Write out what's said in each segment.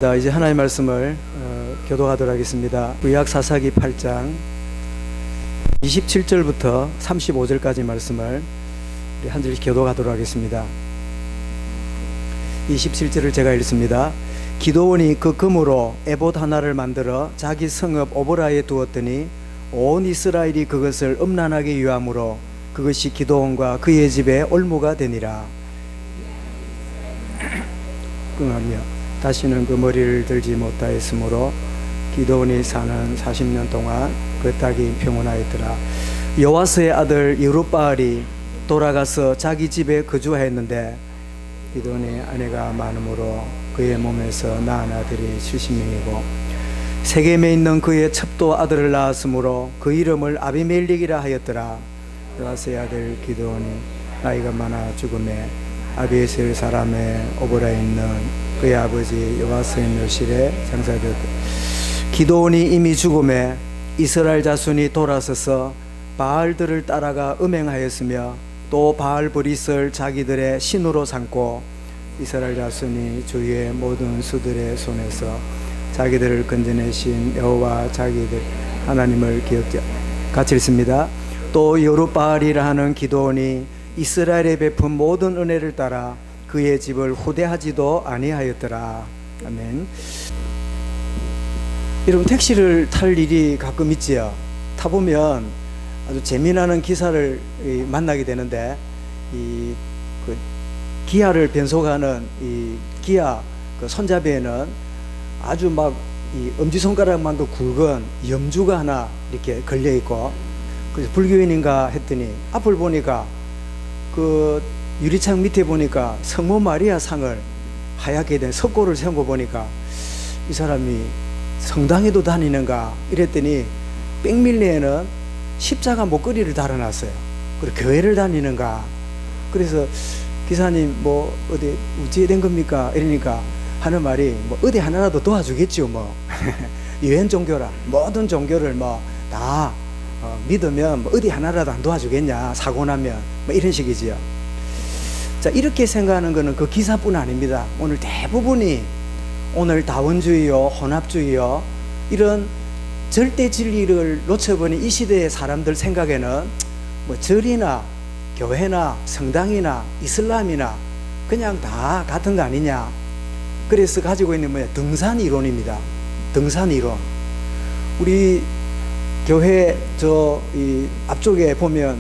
이제 하나님의 말씀을 교독하도록 하겠습니다. 구약 사사기 8장 27절부터 35절까지 말씀을 우리 한 절씩 교독하도록 하겠습니다. 27절을 제가 읽습니다. 기드온이 그 금으로 에봇 하나를 만들어 자기 성읍 오보라에 두었더니 온 이스라엘이 그것을 음란하게 유함으로 그것이 기드온과 그의 집에 올무가 되니라. 끙하며 다시는 그 머리를 들지 못하였으므로 기드온이 사는 40년 동안 그 땅이 평온하였더라. 요아스의 아들 여룹바알이 돌아가서 자기 집에 거주하였는데 기드온이 아내가 많으므로 그의 몸에서 낳은 아들이 70명이고 세겜에 있는 그의 첩도 아들을 낳았으므로 그 이름을 아비멜렉이라 하였더라. 요아스의 아들 기드온이 나이가 많아 죽음에 아비에셀 사람의 오보라에 있는 그의 아버지 요아스의 묘실에 장사되었다. 기드온이 이미 죽음에 이스라엘 자손이 돌아서서 바알들을 따라가 음행하였으며 또 바알 브릿을 자기들의 신으로 삼고 이스라엘 자손이 주위의 모든 수들의 손에서 자기들을 건져내신 여호와 자기들 하나님을 기억자. 같이 읽습니다. 또 여룹바알이라 하는 기드온이 이스라엘에 베푼 모든 은혜를 따라 그의 집을 후대하지도 아니하였더라. 아멘. 여러분, 택시를 탈 일이 가끔 있지요. 타보면 아주 재미나는 기사를 만나게 되는데 그 기아를 변속하는 이 기아 그 손잡이에는 아주 막 이 엄지손가락만도 굵은 염주가 하나 이렇게 걸려 있고, 그래서 불교인인가 했더니 앞을 보니까 그 유리창 밑에 보니까 성모 마리아 상을 하얗게 된 석고를 세운 거 보니까 이 사람이 성당에도 다니는가 이랬더니 백밀리에는 십자가 목걸이를 달아놨어요. 그리고 교회를 다니는가. 그래서 기사님 뭐 어디 어찌 된 겁니까 이러니까 하는 말이 뭐 어디 하나라도 도와주겠지요. 뭐 유엔 종교라 모든 종교를 뭐 다 믿으면 뭐 어디 하나라도 안 도와주겠냐, 사고 나면 뭐 이런 식이지요. 자, 이렇게 생각하는 것은 그 기사뿐 아닙니다. 오늘 대부분이 오늘 다원주의요, 혼합주의요, 이런 절대 진리를 놓쳐버린 이 시대의 사람들 생각에는 뭐 절이나 교회나 성당이나 이슬람이나 그냥 다 같은 거 아니냐. 그래서 가지고 있는 뭐냐, 등산 이론입니다. 등산 이론. 우리 교회 이 앞쪽에 보면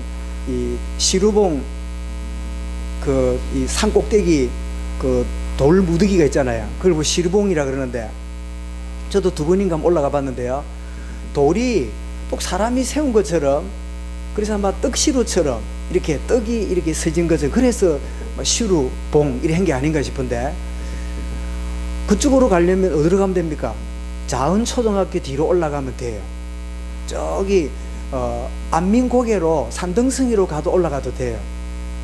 이 시루봉 그 이 산 꼭대기 그 돌 무더기가 있잖아요. 그걸 뭐 시루봉이라 그러는데 저도 두 번인가 올라가 봤는데요. 돌이 꼭 사람이 세운 것처럼, 그래서 아마 떡시루처럼 이렇게 떡이 이렇게 서진 거죠. 그래서 시루봉 이렇게 한 게 아닌가 싶은데, 그쪽으로 가려면 어디로 가면 됩니까? 자은초등학교 뒤로 올라가면 돼요. 저기 안민고개로 산등성이로 가도 올라가도 돼요.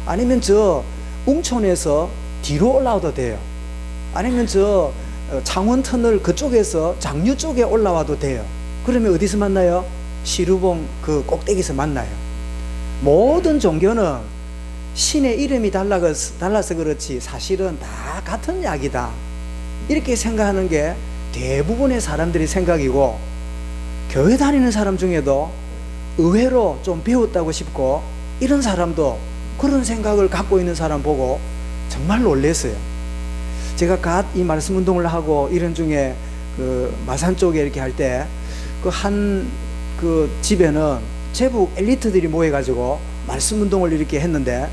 아니면 저 웅촌에서 뒤로 올라와도 돼요. 아니면 저 창원터널 그쪽에서 장류 쪽에 올라와도 돼요. 그러면 어디서 만나요? 시루봉 그 꼭대기에서 만나요. 모든 종교는 신의 이름이 달라서 그렇지 사실은 다 같은 약이다, 이렇게 생각하는 게 대부분의 사람들이 생각이고, 교회 다니는 사람 중에도 의외로 좀 배웠다고 싶고 이런 사람도 그런 생각을 갖고 있는 사람 보고 정말 놀랐어요. 제가 갓 이 말씀 운동을 하고 이런 중에 그 마산 쪽에 이렇게 할 때 그 한 그 집에는 제국 엘리트들이 모여가지고 말씀 운동을 이렇게 했는데,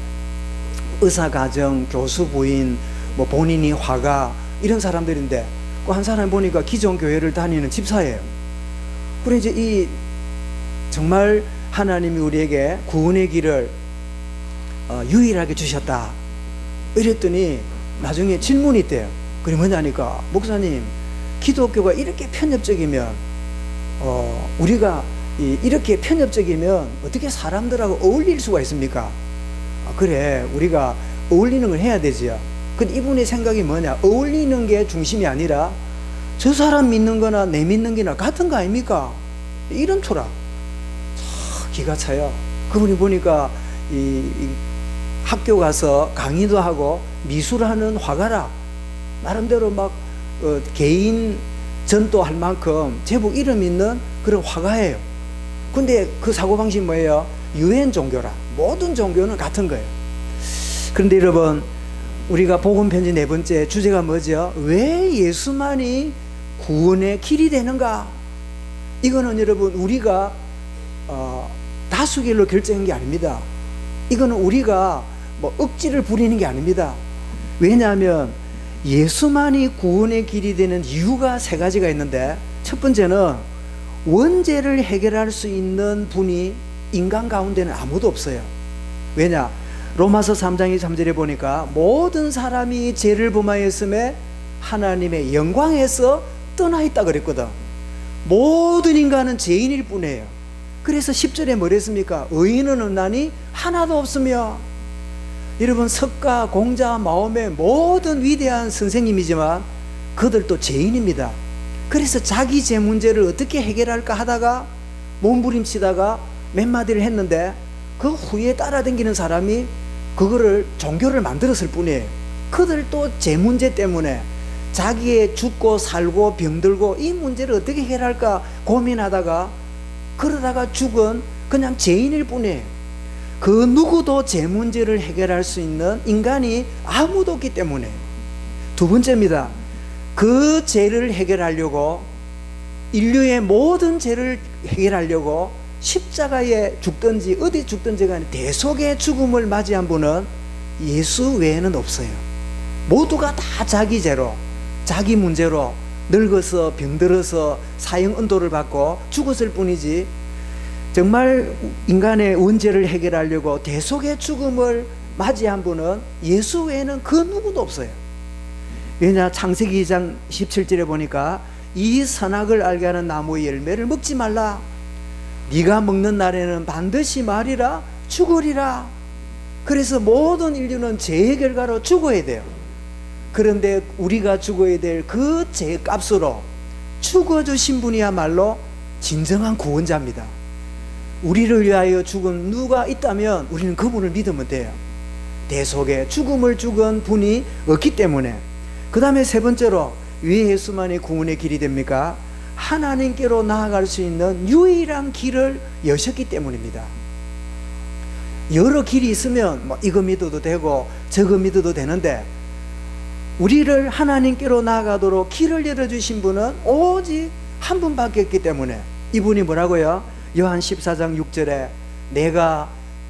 의사 가정, 교수 부인, 뭐 본인이 화가 이런 사람들인데 그 한 사람 보니까 기존 교회를 다니는 집사예요. 그래 이제 이 정말 하나님이 우리에게 구원의 길을 유일하게 주셨다 이랬더니 나중에 질문이 있대요. 그게 뭐냐니까, 목사님 기독교가 이렇게 편협적이면 우리가 이렇게 편협적이면 어떻게 사람들하고 어울릴 수가 있습니까? 그래, 우리가 어울리는 걸 해야 되지요. 근데 이분의 생각이 뭐냐, 어울리는 게 중심이 아니라 저 사람 믿는 거나 내 믿는 게나 같은 거 아닙니까? 이런 철학 기가 차요. 그분이 보니까 이 학교 가서 강의도 하고 미술하는 화가라 나름대로 막 개인 전도할 만큼 제법 이름 있는 그런 화가예요. 근데 그 사고방식이 뭐예요? 유엔 종교라. 모든 종교는 같은 거예요. 그런데 여러분, 우리가 복음편지 네 번째 주제가 뭐죠? 왜 예수만이 구원의 길이 되는가? 이거는 여러분, 우리가 다수결로 결정한 게 아닙니다. 이거는 우리가 뭐 억지를 부리는 게 아닙니다. 왜냐하면 예수만이 구원의 길이 되는 이유가 세 가지가 있는데, 첫 번째는 원죄를 해결할 수 있는 분이 인간 가운데는 아무도 없어요. 왜냐? 로마서 3장 3절에 보니까 모든 사람이 죄를 범하였음에 하나님의 영광에서 떠나 있다 그랬거든. 모든 인간은 죄인일 뿐이에요. 그래서 10절에 뭐랬습니까? 의인은 없나니 하나도 없으며. 여러분, 석가, 공자, 마음의 모든 위대한 선생님이지만 그들도 죄인입니다. 그래서 자기 죄 문제를 어떻게 해결할까 하다가 몸부림치다가 몇 마디를 했는데, 그 후에 따라다니는 사람이 그거를 종교를 만들었을 뿐이에요. 그들도 죄 문제 때문에 자기의 죽고 살고 병들고 이 문제를 어떻게 해결할까 고민하다가 그러다가 죽은 그냥 죄인일 뿐이에요. 그 누구도 죄 문제를 해결할 수 있는 인간이 아무도 없기 때문에. 두 번째입니다. 그 죄를 해결하려고, 인류의 모든 죄를 해결하려고 십자가에 죽든지 어디 죽든지 간에 대속의 죽음을 맞이한 분은 예수 외에는 없어요. 모두가 다 자기 죄로, 자기 문제로 늙어서 병들어서 사형 언도를 받고 죽었을 뿐이지, 정말 인간의 원죄를 해결하려고 대속의 죽음을 맞이한 분은 예수 외에는 그 누구도 없어요. 왜냐? 창세기 2장 17절에 보니까 이 선악을 알게 하는 나무의 열매를 먹지 말라. 네가 먹는 날에는 반드시 말이라 죽으리라. 그래서 모든 인류는 죄의 결과로 죽어야 돼요. 그런데 우리가 죽어야 될 그 죄의 값으로 죽어주신 분이야말로 진정한 구원자입니다. 우리를 위하여 죽은 누가 있다면 우리는 그분을 믿으면 돼요. 대속의 죽음을 죽은 분이 없기 때문에. 그 다음에 세 번째로, 왜 예수만이 구원의 길이 됩니까? 하나님께로 나아갈 수 있는 유일한 길을 여셨기 때문입니다. 여러 길이 있으면 뭐 이거 믿어도 되고 저거 믿어도 되는데, 우리를 하나님께로 나아가도록 길을 열어주신 분은 오직 한 분밖에 없기 때문에. 이분이 뭐라고요? 요한 14장 6절에 내가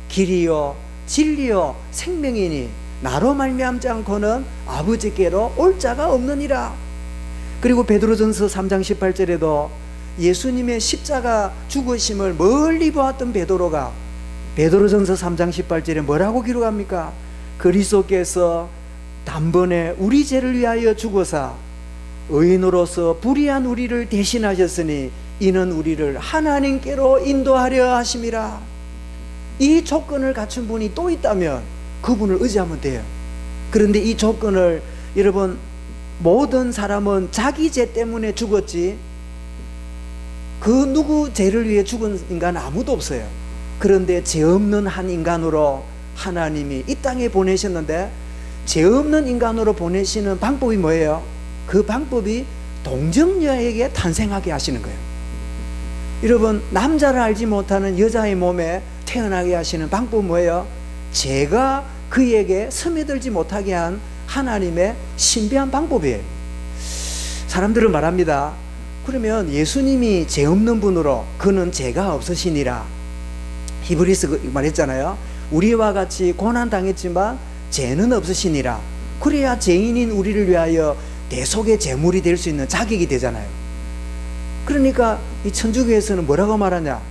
길이요 진리요 생명이니 나로 말미암지 않고는 아버지께로 올 자가 없느니라. 그리고 베드로전서 3장 18절에도 예수님의 십자가 죽으심을 멀리 보았던 베드로가 베드로전서 3장 18절에 뭐라고 기록합니까? 그리스도께서 단번에 우리 죄를 위하여 죽어사 의인으로서 불의한 우리를 대신하셨으니 이는 우리를 하나님께로 인도하려 하심이라. 이 조건을 갖춘 분이 또 있다면 그분을 의지하면 돼요. 그런데 이 조건을, 여러분, 모든 사람은 자기 죄 때문에 죽었지 그 누구 죄를 위해 죽은 인간은 아무도 없어요. 그런데 죄 없는 한 인간으로 하나님이 이 땅에 보내셨는데, 죄 없는 인간으로 보내시는 방법이 뭐예요? 그 방법이 동정녀에게 탄생하게 하시는 거예요. 여러분, 남자를 알지 못하는 여자의 몸에 태어나게 하시는 방법은 뭐예요? 죄가 그에게 스며들지 못하게 한 하나님의 신비한 방법이에요. 사람들은 말합니다. 그러면 예수님이 죄 없는 분으로 그는 죄가 없으시니라. 히브리서 말했잖아요. 우리와 같이 고난 당했지만 죄는 없으시니라. 그래야 죄인인 우리를 위하여 대속의 제물이 될 수 있는 자격이 되잖아요. 그러니까 이 천주교에서는 뭐라고 말하냐?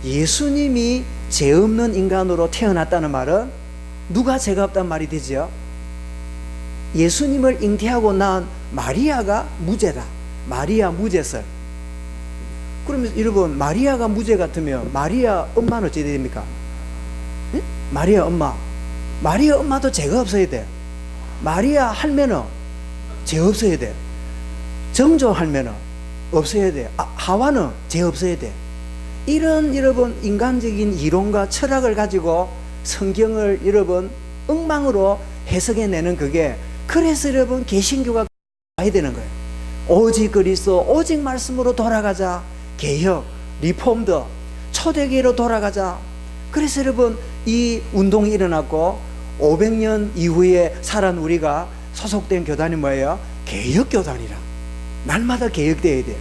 예수님이 죄 없는 인간으로 태어났다는 말은 누가 죄가 없단 말이 되죠? 예수님을 잉태하고 난 마리아가 무죄다. 마리아 무죄설. 그러면 여러분, 마리아가 무죄 같으면 마리아 엄마는 어찌 됩니까? 응? 마리아 엄마. 마리아 엄마도 죄가 없어야 돼. 마리아 할매는 죄 없어야 돼. 정조 할매는 없어야 돼. 하와는 죄 없어야 돼. 이런 여러분 인간적인 이론과 철학을 가지고 성경을 여러분 엉망으로 해석해내는 그게, 그래서 여러분 개신교가 가야 되는 거예요. 오직 그리스도, 오직 말씀으로 돌아가자. 개혁, 리폼드, 초대교회로 돌아가자. 그래서 여러분 이 운동이 일어났고 500년 이후에 살아온 우리가 소속된 교단이 뭐예요? 개혁교단이라. 날마다 개혁되어야 돼요.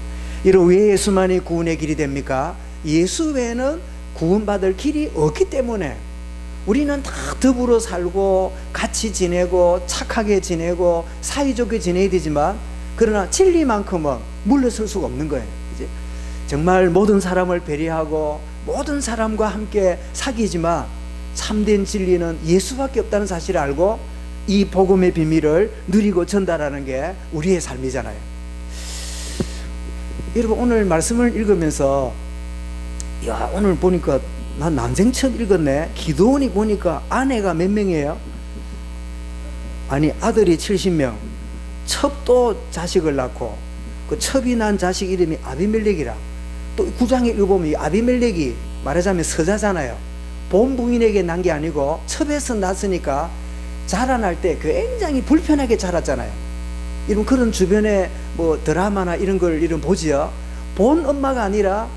여러분 왜 예수만이 구원의 길이 됩니까? 예수 외에는 구원받을 길이 없기 때문에. 우리는 다 더불어 살고 같이 지내고 착하게 지내고 사이좋게 지내야 되지만, 그러나 진리만큼은 물러설 수가 없는 거예요. 이제 정말 모든 사람을 배려하고 모든 사람과 함께 사귀지만 참된 진리는 예수밖에 없다는 사실을 알고 이 복음의 비밀을 누리고 전달하는 게 우리의 삶이잖아요. 여러분 오늘 말씀을 읽으면서 야, 오늘 보니까 난 난생 처음 읽었네. 기도원이 보니까 아내가 몇 명이에요? 아니 아들이 70명, 첩도 자식을 낳고 그 첩이 난 자식 이름이 아비멜렉이라. 또 9장에 읽어보면 이 아비멜렉이 말하자면 서자잖아요. 본 부인에게 난 게 아니고 첩에서 낳았으니까 자라날 때 굉장히 불편하게 자랐잖아요. 이런 그런 주변에 뭐 드라마나 이런 걸 이런 보지요. 본 엄마가 아니라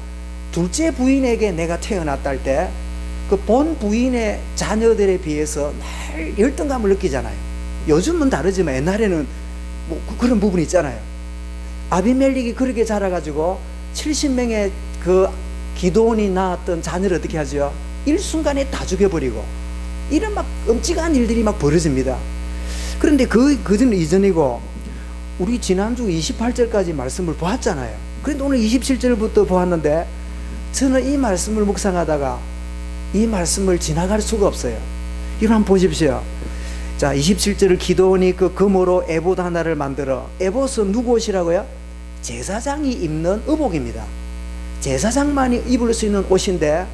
둘째 부인에게 내가 태어났다 할 때 그 본 부인의 자녀들에 비해서 늘 열등감을 느끼잖아요. 요즘은 다르지만 옛날에는 뭐 그런 부분이 있잖아요. 아비멜렉이 그렇게 자라가지고 70명의 그 기도원이 낳았던 자녀를 어떻게 하죠? 일순간에 다 죽여버리고 이런 막 끔찍한 일들이 막 벌어집니다. 그런데 그전 이전이고 우리 지난주 28절까지 말씀을 보았잖아요. 그런데 오늘 27절부터 보았는데 저는 이 말씀을 묵상하다가 이 말씀을 지나갈 수가 없어요. 이거 한번 보십시오. 자, 27절을 기도원이 그 금으로 에봇 하나를 만들어. 에봇은 누구 옷이라고요? 제사장이 입는 의복입니다. 제사장만이 입을 수 있는 옷인데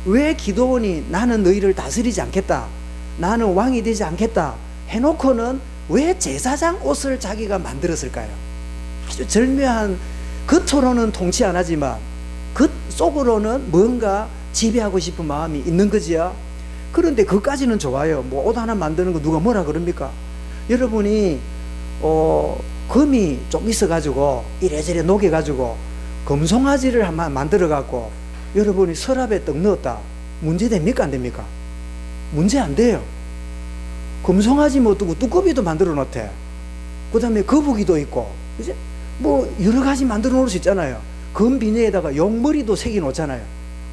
왜 기도원이 나는 너희를 다스리지 않겠다, 나는 왕이 되지 않겠다 해놓고는 왜 제사장 옷을 자기가 만들었을까요? 아주 절묘한, 겉으로는 통치 안 하지만 겉 속으로는 뭔가 지배하고 싶은 마음이 있는 거지요. 그런데 그까지는 좋아요. 뭐 옷 하나 만드는 거 누가 뭐라 그럽니까? 여러분이 금이 좀 있어가지고 이래저래 녹여가지고 금송아지를 한번 만들어갖고 여러분이 서랍에 떡 넣었다. 문제 됩니까? 안 됩니까? 문제 안 돼요. 금송아지 뭐 두꺼비도 만들어 놓대. 그 다음에 거북이도 있고, 그지? 뭐 여러 가지 만들어 놓을 수 있잖아요. 금 비닐에다가 용머리도 새겨 놓잖아요.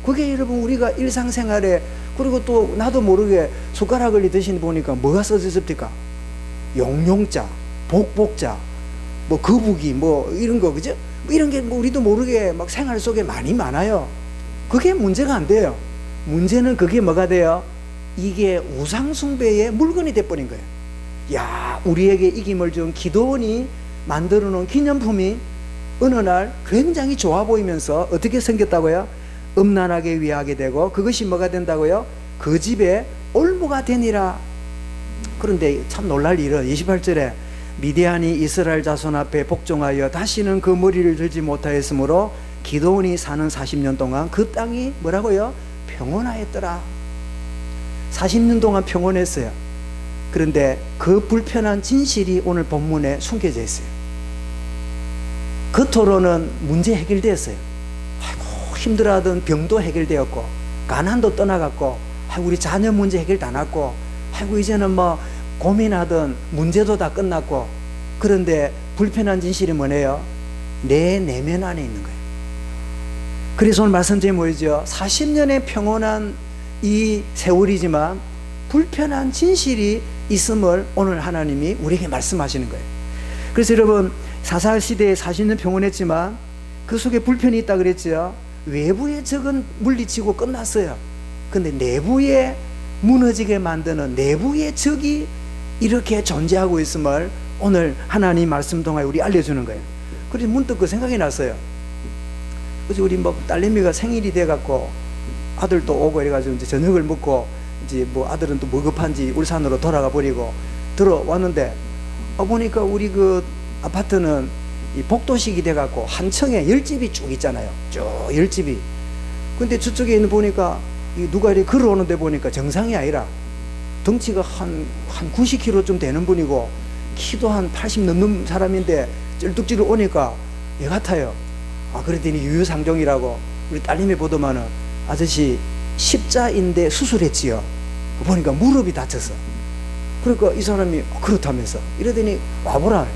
그게 여러분 우리가 일상생활에, 그리고 또 나도 모르게 숟가락을 드시는 보니까 뭐가 써져 있습니까? 용용자, 복복자, 뭐 거북이 뭐 이런 거, 그죠? 뭐 이런 게 뭐 우리도 모르게 막 생활 속에 많이 많아요. 그게 문제가 안 돼요. 문제는 그게 뭐가 돼요? 이게 우상숭배의 물건이 돼버린 거예요. 야, 우리에게 이김을 준 기도원이 만들어 놓은 기념품이 어느 날 굉장히 좋아 보이면서 어떻게 생겼다고요? 음란하게 위하게 되고, 그것이 뭐가 된다고요? 그 집에 올무가 되니라. 그런데 참 놀랄 일은 28절에 미디안이 이스라엘 자손 앞에 복종하여 다시는 그 머리를 들지 못하였으므로 기도원이 사는 40년 동안 그 땅이 뭐라고요? 평온하였더라. 40년 동안 평온했어요. 그런데 그 불편한 진실이 오늘 본문에 숨겨져 있어요. 겉으로는 문제 해결되었어요. 아이고 힘들어하던 병도 해결되었고, 가난도 떠나갔고, 아이고 우리 자녀 문제 해결 다 났고, 아이고 이제는 뭐 고민하던 문제도 다 끝났고. 그런데 불편한 진실이 뭐네요? 내 내면 안에 있는 거예요. 그래서 오늘 말씀 제목이죠. 40년의 평온한 이 세월이지만 불편한 진실이 있음을 오늘 하나님이 우리에게 말씀하시는 거예요. 그래서 여러분 사사시대에 40년 평온했지만 그 속에 불편이 있다 그랬죠. 외부의 적은 물리치고 끝났어요. 근데 내부에 무너지게 만드는 내부의 적이 이렇게 존재하고 있음을 오늘 하나님 말씀 통하여 우리 알려주는 거예요. 그래서 문득 그 생각이 났어요. 그래서 우리 뭐 딸내미가 생일이 돼갖고 아들도 오고 이래가지고 이제 저녁을 먹고 이제 뭐 아들은 또 뭐 급한지 울산으로 돌아가 버리고 들어왔는데 보니까 우리 그 아파트는 이 복도식이 돼갖고 한 층에 10집이 쭉 있잖아요. 쭉 10집이. 근데 저쪽에 있는 보니까 누가 이렇게 걸어오는데 보니까 정상이 아니라 덩치가 한 90kg 좀 되는 분이고 키도 한 80 넘는 사람인데 쩔뚝지를 오니까 얘 같아요. 그랬더니 유유상종이라고 우리 딸님이 보더만은 아저씨 십자인대 수술했지요. 보니까 무릎이 다쳐서. 그러니까 이 사람이 그렇다면서 이러더니 와보라.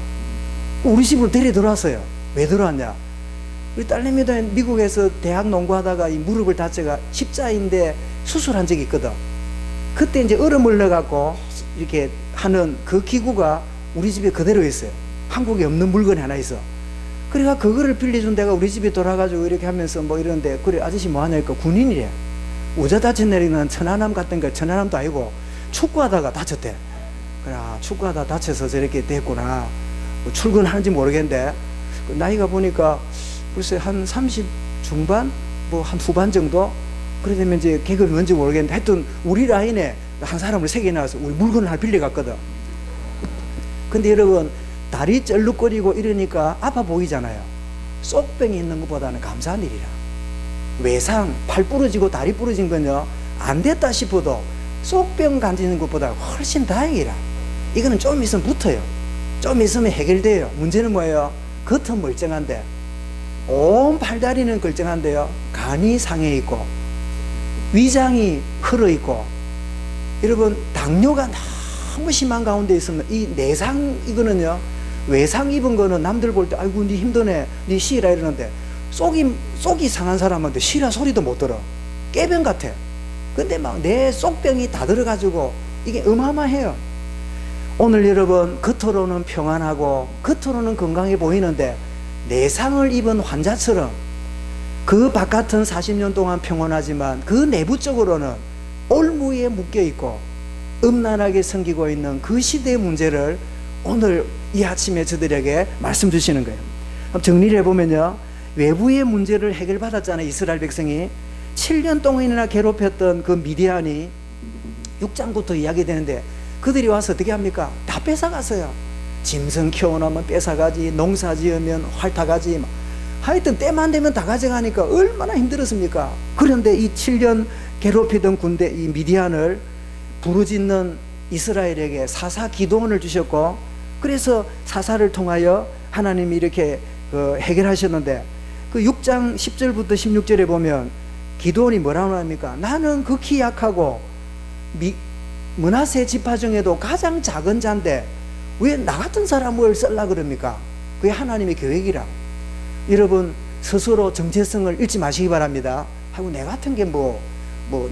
우리 집으로 데려 들어왔어요. 왜 들어왔냐? 우리 딸내미도 미국에서 대학 농구하다가 이 무릎을 다쳐가 십자인대 수술한 적이 있거든. 그때 이제 얼음을 넣어갖고 이렇게 하는 그 기구가 우리 집에 그대로 있어요. 한국에 없는 물건이 하나 있어. 그래가 그거를 빌려준 데가 우리 집에 돌아가지고 이렇게 하면서 뭐 이러는데, 그래 아저씨 뭐 하냐니까 군인이래. 우자 다친 내리는 천안함 같은 거, 천안함도 아니고 축구하다가 다쳤대. 그래, 축구하다 다쳐서 저렇게 됐구나. 뭐 출근하는지 모르겠는데, 나이가 보니까 글쎄 한 30 중반? 뭐 한 후반 정도? 그래 되면 이제 계급이 뭔지 모르겠는데, 하여튼 우리 라인에 한 사람을 3개 나와서 우리 물건을 하나 빌려갔거든. 근데 여러분, 다리 쩔룩거리고 이러니까 아파 보이잖아요. 쏙병이 있는 것보다는 감사한 일이라. 외상, 팔 부러지고 다리 부러진 건요, 안 됐다 싶어도 쏙병 간지는 것보다 훨씬 다행이라. 이거는 좀 있으면 붙어요. 좀 있으면 해결돼요. 문제는 뭐예요? 겉은 멀쩡한데 온 팔다리는 멀쩡한데요, 간이 상해 있고 위장이 흘러 있고, 여러분 당뇨가 너무 심한 가운데 있으면 이 내상, 이거는요, 외상 입은 거는 남들 볼 때 아이고 니 힘드네, 니 쉬라 이러는데, 속이 상한 사람한테 쉬라 소리도 못 들어. 깨병 같아. 근데 막 내 속병이 다 들어가지고 이게 어마어마해요. 오늘 여러분, 겉으로는 평안하고 겉으로는 건강해 보이는데 내상을 입은 환자처럼 그 바깥은 40년 동안 평온하지만 그 내부적으로는 올무에 묶여 있고 음란하게 섬기고 있는 그 시대의 문제를 오늘 이 아침에 저들에게 말씀 주시는 거예요. 정리를 해보면요, 외부의 문제를 해결받았잖아요. 이스라엘 백성이 7년 동안이나 괴롭혔던 그 미디안이 6장부터 이야기되는데, 그들이 와서 어떻게 합니까? 다 뺏어갔어요. 짐승 키워놓으면 뺏어가지, 농사 지으면 활타가지, 하여튼 때만 되면 다 가져가니까 얼마나 힘들었습니까? 그런데 이 7년 괴롭히던 군대, 이 미디안을 부르짖는 이스라엘에게 사사 기도원을 주셨고, 그래서 사사를 통하여 하나님이 이렇게 해결하셨는데, 그 6장 10절부터 16절에 보면 기도원이 뭐라고 합니까? 나는 극히 약하고 므낫세 지파 중에도 가장 작은 자인데 왜 나 같은 사람을 쓰려 그럽니까? 그게 하나님의 계획이라. 여러분, 스스로 정체성을 잃지 마시기 바랍니다. 하고 내 같은 게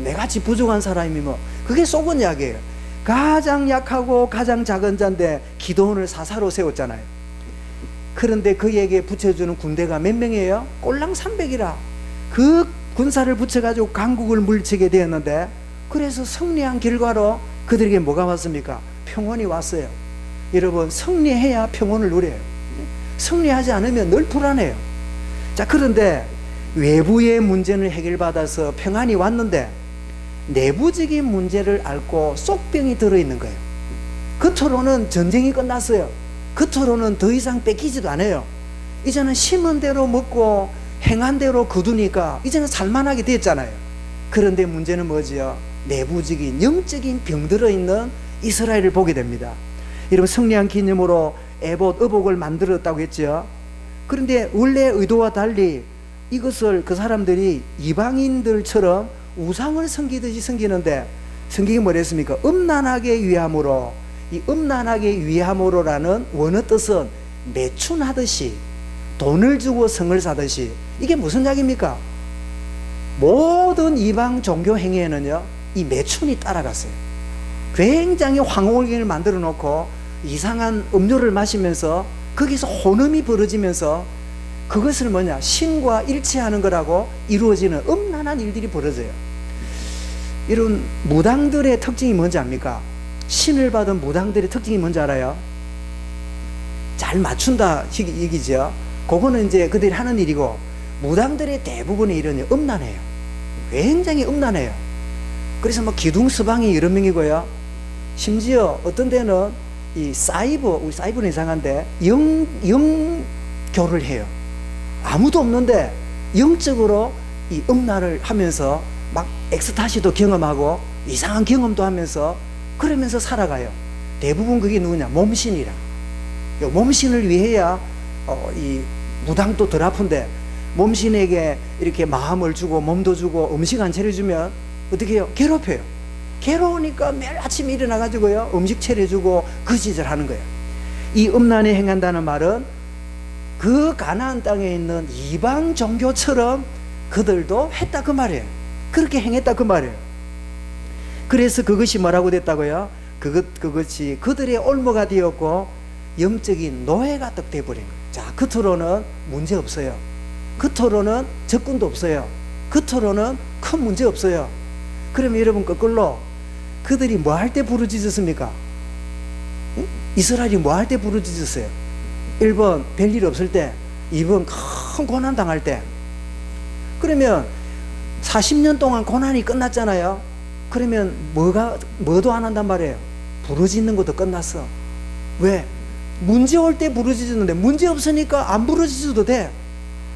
내같이 부족한 사람이 그게 속은 약이에요. 가장 약하고 가장 작은 자인데 기도원을 사사로 세웠잖아요. 그런데 그에게 붙여주는 군대가 몇 명이에요? 꼴랑 300이라. 그 군사를 붙여가지고 강국을 물리치게 되었는데, 그래서 승리한 결과로 그들에게 뭐가 왔습니까? 평온이 왔어요. 여러분, 승리해야 평온을 누려요. 승리하지 않으면 늘 불안해요. 자, 그런데 외부의 문제는 해결받아서 평안이 왔는데 내부적인 문제를 앓고 쏙병이 들어있는 거예요. 겉으로는 전쟁이 끝났어요. 겉으로는 더 이상 뺏기지도 않아요. 이제는 심은 대로 먹고 행한 대로 거두니까 이제는 살만하게 됐잖아요. 그런데 문제는 뭐지요? 내부적인 영적인 병 들어있는 이스라엘을 보게 됩니다. 여러분, 승리한 기념으로 에봇, 의복을 만들었다고 했죠. 그런데 원래 의도와 달리 이것을 그 사람들이 이방인들처럼 우상을 섬기듯이 섬기는데, 성경이 뭐랬습니까? 음란하게 위함으로. 이 음란하게 위함으로라는 원어 뜻은 매춘하듯이, 돈을 주고 성을 사듯이. 이게 무슨 이야기입니까? 모든 이방 종교 행위에는요, 이 매춘이 따라갔어요. 굉장히 황홀경을 만들어 놓고 이상한 음료를 마시면서 거기서 혼음이 벌어지면서 그것을 신과 일치하는 거라고 이루어지는 음란한 일들이 벌어져요. 이런 무당들의 특징이 뭔지 압니까? 신을 받은 무당들의 특징이 뭔지 알아요? 잘 맞춘다 얘기죠. 그거는 이제 그들이 하는 일이고, 무당들의 대부분의 일은 음란해요. 굉장히 음란해요. 그래서 기둥서방이 여러 명이고요. 심지어 어떤 데는 이 우리 사이버는 이상한데 영교를 해요. 아무도 없는데 영적으로 이 음란을 하면서 막 엑스타시도 경험하고 이상한 경험도 하면서 그러면서 살아가요. 대부분 그게 누구냐? 몸신이라. 몸신을 위해야 이 무당도 덜 아픈데 몸신에게 이렇게 마음을 주고 몸도 주고 음식 안 차려주면 어떻게 해요? 괴롭혀요. 괴로우니까 매일 아침에 일어나가지고요 음식 차려주고 그 짓을 하는 거예요. 이 음란에 행한다는 말은 그 가나안 땅에 있는 이방 종교처럼 그들도 했다 그 말이에요. 그렇게 행했다 그 말이에요. 그래서 그것이 뭐라고 됐다고요? 그것이 그들의 올무가 되었고 영적인 노예가 딱 돼버린 거예요. 자, 겉으로는 문제 없어요. 겉으로는 적군도 없어요. 겉으로는 큰 문제 없어요. 그러면 여러분 거꾸로 그들이 뭐 할 때 부르짖었습니까? 이스라엘이 뭐 할 때 부르짖었어요? 1번 별일 없을 때, 2번 큰 고난 당할 때. 그러면 40년 동안 고난이 끝났잖아요. 그러면 뭐도 안 한단 말이에요? 부르짖는 것도 끝났어. 왜? 문제 올 때 부르짖었는데 문제 없으니까 안 부르짖어도 돼.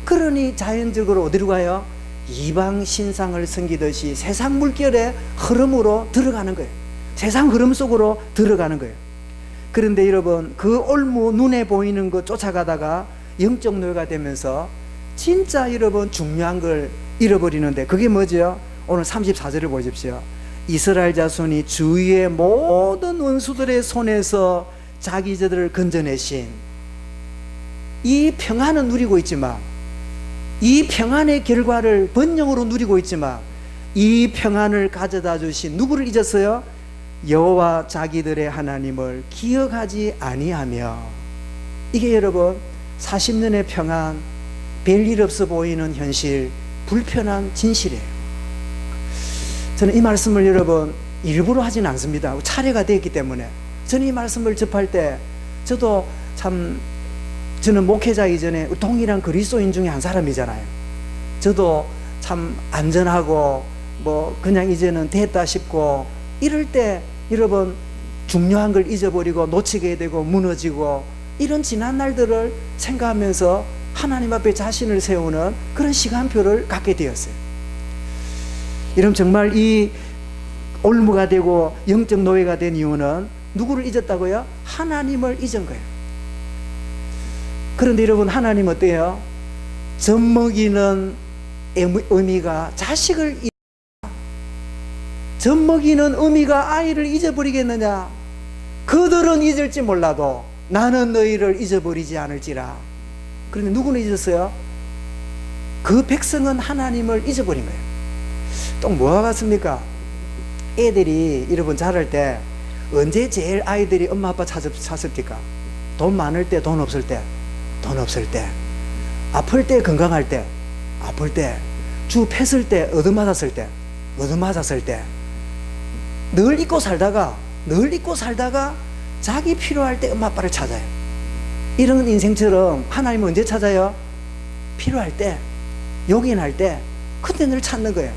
그러니 자연적으로 어디로 가요? 이방 신상을 섬기듯이 세상 물결의 흐름으로 들어가는 거예요. 세상 흐름 속으로 들어가는 거예요. 그런데 여러분 그 올무 눈에 보이는 거 쫓아가다가 영적 노예가 되면서 진짜 여러분 중요한 걸 잃어버리는데 그게 뭐죠? 오늘 34절을 보십시오. 이스라엘 자손이 주위의 모든 원수들의 손에서 자기 저들을 건져내신 이 평안은 누리고 있지만 이 평안의 결과를 번영으로 누리고 있지만 이 평안을 가져다 주신 누구를 잊었어요? 여호와 자기들의 하나님을 기억하지 아니하며. 이게 여러분 40년의 평안, 별일 없어 보이는 현실, 불편한 진실이에요. 저는 이 말씀을 여러분 일부러 하진 않습니다. 차례가 되었기 때문에. 저는 이 말씀을 접할 때 저도 참 저는 목회자 이전에 동일한 그리스도인 중에 한 사람이잖아요. 저도 참 안전하고 뭐 그냥 이제는 됐다 싶고 이럴 때 여러분 중요한 걸 잊어버리고 놓치게 되고 무너지고 이런 지난 날들을 생각하면서 하나님 앞에 자신을 세우는 그런 시간표를 갖게 되었어요. 여러분 정말 이 올무가 되고 영적 노예가 된 이유는 누구를 잊었다고요? 하나님을 잊은 거예요. 그런데 여러분 하나님 어때요? 젖먹이는 의미가 자식을 젖먹이는 의미가 아이를 잊어버리겠느냐? 그들은 잊을지 몰라도 나는 너희를 잊어버리지 않을지라. 그런데 누구는 잊었어요? 그 백성은 하나님을 잊어버린 거예요. 또 뭐가 같습니까? 애들이 여러분 자랄 때 언제 제일 아이들이 엄마 아빠 찾습니까? 돈 많을 때, 돈 없을 때, 돈 없을 때, 아플 때, 건강할 때, 아플 때, 주 팼을 때, 얻어맞았을 때, 얻어맞았을 때, 늘 잊고 살다가 자기 필요할 때 엄마 아빠를 찾아요. 이런 인생처럼 하나님은 언제 찾아요? 필요할 때, 요긴할 때, 그때 늘 찾는 거예요.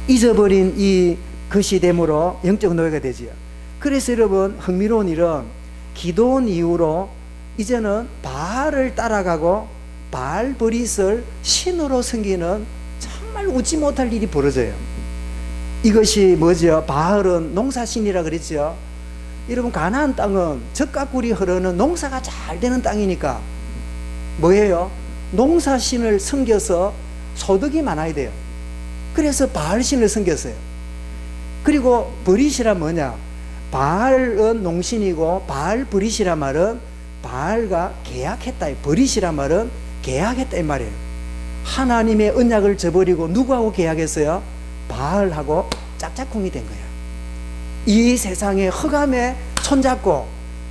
잊어버린 이 것이 됨으로 영적 노예가 되지요. 그래서 여러분 흥미로운 일은 기도원 이후로 이제는 바알을 따라가고 바알 브릿을 신으로 섬기는 정말 웃지 못할 일이 벌어져요. 이것이 뭐죠? 바알은 농사신이라 그랬죠. 여러분 가나안 땅은 젖과 꿀이 흐르는 농사가 잘 되는 땅이니까 뭐예요? 농사신을 섬겨서 소득이 많아야 돼요. 그래서 바알신을 섬겼어요. 그리고 브릿이란 뭐냐? 바알은 농신이고 바알 브릿이란 말은 바알과 계약했다. 브릿이란 말은 계약했다 이 말이에요. 하나님의 언약을 저버리고 누구하고 계약했어요? 바알하고 짝짝꿍이 된 거예요. 이 세상에 흑암에 손잡고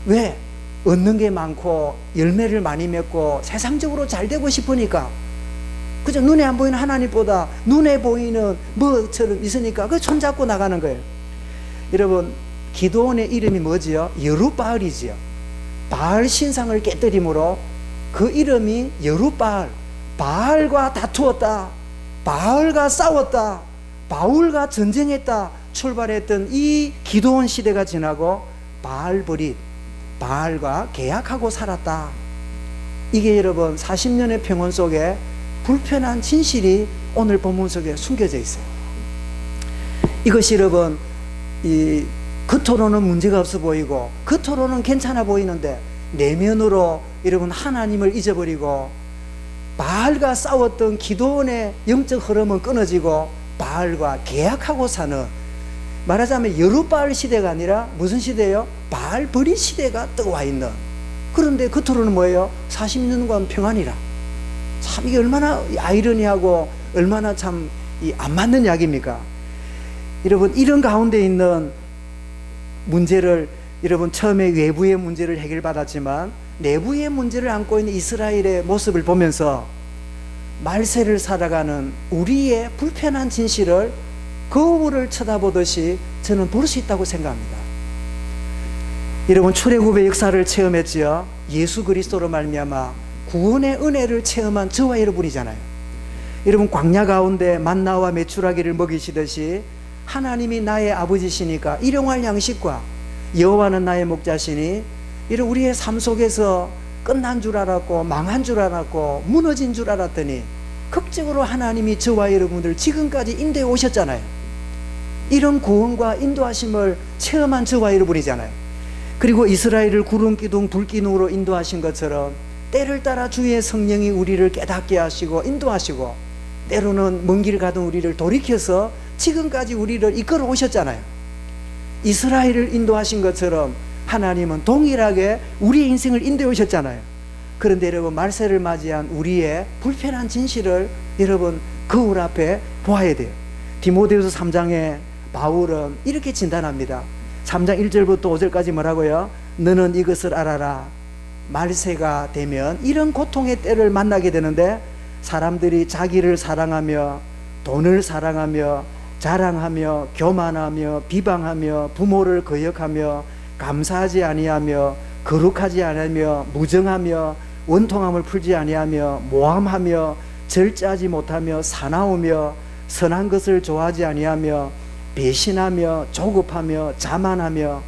왜? 얻는 게 많고 열매를 많이 맺고 세상적으로 잘 되고 싶으니까 그저 눈에 안 보이는 하나님보다 눈에 보이는 뭐처럼 있으니까 그 손잡고 나가는 거예요. 여러분 기도원의 이름이 뭐지요? 여룻바알이지요. 바알 신상을 깨뜨림으로 그 이름이 여룻바알. 바알과 다투었다, 바알과 싸웠다, 바울과 전쟁했다 출발했던 이 기도원 시대가 지나고 바알 브릿, 바알과 계약하고 살았다. 이게 여러분 40년의 평온 속에 불편한 진실이 오늘 본문 속에 숨겨져 있어요. 이것이 여러분 이 겉으로는 문제가 없어 보이고 겉으로는 괜찮아 보이는데 내면으로 여러분 하나님을 잊어버리고 바알과 싸웠던 기도원의 영적 흐름은 끊어지고 바알과 계약하고 사는, 말하자면 여룻바알 시대가 아니라 무슨 시대예요? 바알 버리 시대가 떠와 있는. 그런데 겉으로는 뭐예요? 40년간 평안이라. 참 이게 얼마나 아이러니하고 얼마나 참 안 맞는 이야기입니까? 여러분, 이런 가운데 있는 문제를, 여러분 처음에 외부의 문제를 해결받았지만 내부의 문제를 안고 있는 이스라엘의 모습을 보면서 말세를 살아가는 우리의 불편한 진실을 거울을 쳐다보듯이 저는 볼 수 있다고 생각합니다. 여러분, 출애굽의 역사를 체험했지요. 예수 그리스도로 말미암아 구원의 은혜를 체험한 저와 여러분이잖아요. 여러분, 광야 가운데 만나와 메추라기를 먹이시듯이 하나님이 나의 아버지시니까 일용할 양식과 여호와는 나의 목자시니, 이런 우리의 삶 속에서 끝난 줄 알았고 망한 줄 알았고 무너진 줄 알았더니 극적으로 하나님이 저와 여러분들 지금까지 인도해 오셨잖아요. 이런 구원과 인도하심을 체험한 저와 여러분이잖아요. 그리고 이스라엘을 구름 기둥 불 기둥으로 인도하신 것처럼 때를 따라 주의 성령이 우리를 깨닫게 하시고 인도하시고, 때로는 먼 길 가던 우리를 돌이켜서 지금까지 우리를 이끌어 오셨잖아요. 이스라엘을 인도하신 것처럼 하나님은 동일하게 우리의 인생을 인도해 오셨잖아요. 그런데 여러분, 말세를 맞이한 우리의 불편한 진실을 여러분 거울 앞에 보아야 돼요. 디모데후서 3장에 바울은 이렇게 진단합니다. 3장 1절부터 5절까지 뭐라고요? 너는 이것을 알아라. 말세가 되면 이런 고통의 때를 만나게 되는데, 사람들이 자기를 사랑하며 돈을 사랑하며 자랑하며 교만하며 비방하며 부모를 거역하며 감사하지 아니하며 거룩하지 아니하며 무정하며 원통함을 풀지 아니하며 모함하며 절제하지 못하며 사나우며 선한 것을 좋아하지 아니하며 배신하며 조급하며 자만하며,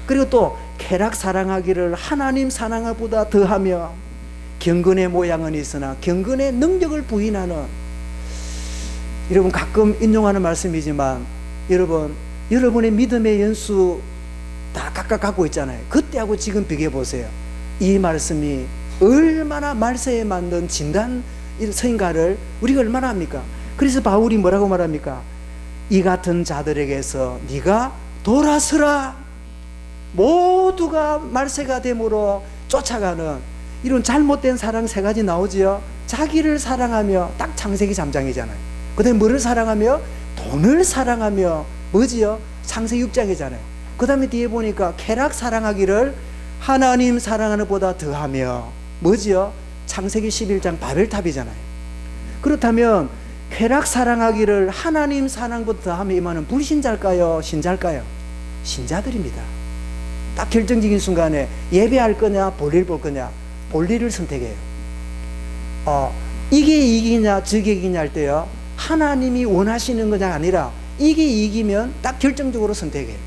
그리고 또 쾌락 사랑하기를 하나님 사랑하보다 더하며 경건의 모양은 있으나 경건의 능력을 부인하는. 여러분, 가끔 인용하는 말씀이지만 여러분의 믿음의 연수 다 각각 갖고 있잖아요. 그때하고 지금 비교해 보세요. 이 말씀이 얼마나 말세에 맞는 진단 서인가를 우리가 얼마나 합니까? 그래서 바울이 뭐라고 말합니까? 이 같은 자들에게서 네가 돌아서라. 모두가 말세가 됨으로 쫓아가는 이런 잘못된 사랑 세 가지 나오지요. 자기를 사랑하며, 딱 창세기 3장이잖아요. 그 다음에 뭐를 사랑하며? 돈을 사랑하며, 뭐지요? 창세기 6장이잖아요. 그 다음에 뒤에 보니까 쾌락 사랑하기를 하나님 사랑하는 보다 더하며, 뭐지요? 창세기 11장 바벨탑이잖아요. 그렇다면 쾌락 사랑하기를 하나님 사랑보다 더하며 임하는 불신자일까요? 신자일까요? 신자들입니다. 딱 결정적인 순간에 예배할 거냐 볼일 볼 거냐, 볼일을 선택해요. 이게 이기냐 저게 이기냐 할 때요, 하나님이 원하시는 거냐 아니라 이게 이기면 딱 결정적으로 선택해요.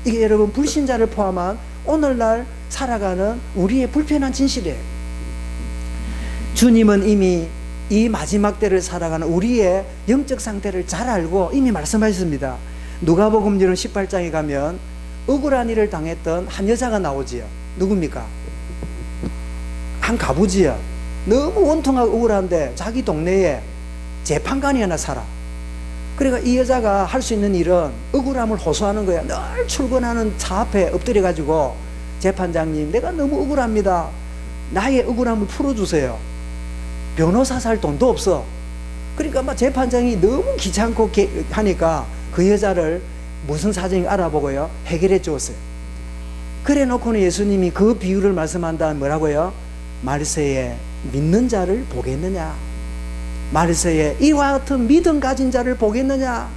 이게 여러분 불신자를 포함한 오늘날 살아가는 우리의 불편한 진실이에요. 주님은 이미 이 마지막 때를 살아가는 우리의 영적 상태를 잘 알고 이미 말씀하셨습니다. 누가복음 18장에 가면 억울한 일을 당했던 한 여자가 나오지요. 누굽니까? 한 가부지요. 너무 원통하고 억울한데 자기 동네에 재판관이 하나 살아. 그러니까 이 여자가 할 수 있는 일은 억울함을 호소하는 거야. 늘 출근하는 차 앞에 엎드려가지고, 재판장님 내가 너무 억울합니다. 나의 억울함을 풀어주세요. 변호사 살 돈도 없어. 그러니까 막 재판장이 너무 귀찮고 하니까 그 여자를 무슨 사정인지 알아보고요, 해결해 주었어요. 그래 놓고는 예수님이 그 비유를 말씀한다면 뭐라고요? 말세에 믿는 자를 보겠느냐? 말세에 이와 같은 믿음 가진 자를 보겠느냐?